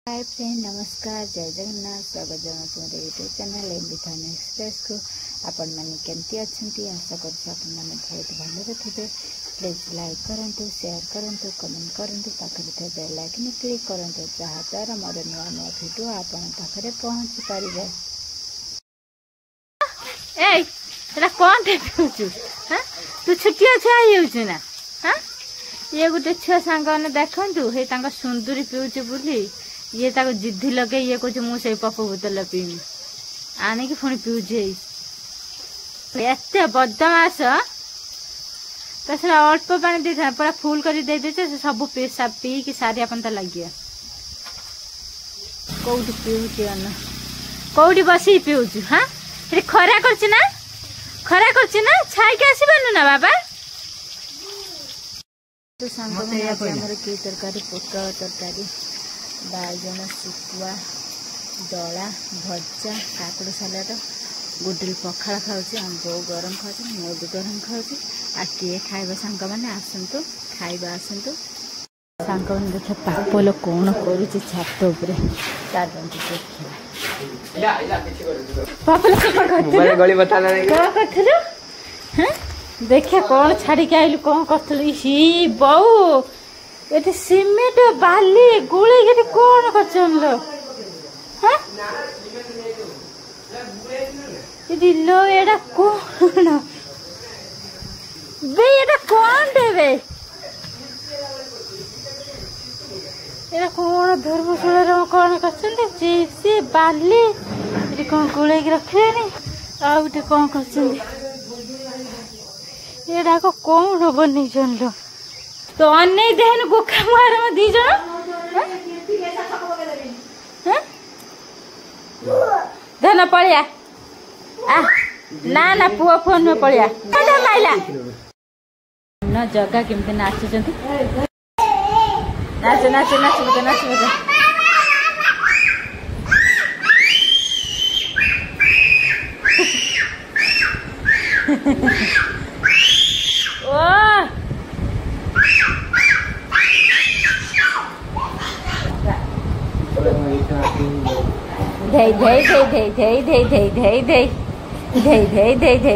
Hi friend, नमस्कार, जय जगन्नाथ। स्वागत जनाऊँ मोर यूट्यूब चैनल एमबी एक्सप्रेस को। आपण मैंने केमती अच्छी आशा कर बहुत भलरे थे। प्लीज लाइक करूँ, शेयर करूँ, कमेंट करूँ, पाखे थे बेल आइकन क्लिक करूँ जहाँद्वारा मोर नुआ नुआ भिडियो आपण पाखे पहुँची पारे। कौन तू छुट्टिया छुआ ना हाँ ये गोटे छुआ सांग मैंने देखु हे सुंदरी पीऊे बुली ये ताको जिद्दी लगे ये कह मुझे पप बोतल पीमी आणिकी पुणी पीऊे एत बदमाश तो अल्प पानी दे था पूरा फुल कर सब पी कि सारी अपन लगे कौटी पीऊे अन्न कौटी बस पीऊँ हाँ ये खरा कर छाई के आसबानु ना बाबा तो सांग की तरकारी पोटल तरकारी बाइगण शुखुआ दला भजा काकुड़ सालाड गुडल पखाड़ खाऊँ आम बो गरम खाऊ मो भी गरम खाऊँ आ किए खाइबा सांग मैंने आसतु खाइबा आसतु सांग मैंने देख पापल कौन कर छात उपर देखिए कौन छाड़ी के आइलु कौन कर बऊ ये सीमेंट बाली गुले कौन कर लो एडा कौन बे एडा कौन देवे एडा कौन धर्मशाला कौन कर चिप्स बाली ये कौन गुले रखे आउटे कौन कर एडा को कौन बनी जन लो तो अन्य देहन गुखा मार में दी जण धन पड़िया आ ना ना पुआ फोन में पड़िया माइला न जगह केमती नाचुचंती नाच नाच नाच बजा नाच बजा ओ धै धै धै धै धै धै धै धै धै धै धै धै धै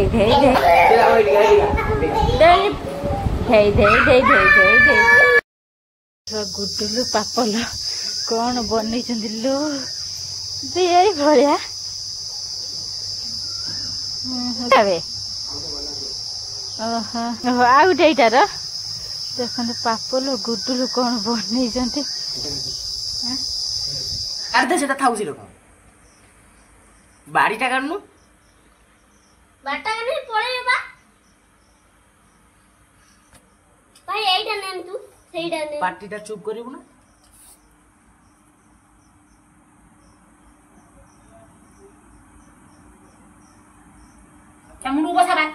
धै धै धै धै धै गुडुलु पापल कौन बन लो यही भाया आ गए यार देखते पापल गुडुलु कौन बन अर्ध से था उसी लोग बाड़ी टा करनु बाटा करने पड़े बा भाई एइटा नेम तू सेइटा ने पार्टी टा चुप करिवु ना क्या मुंडू बसा बा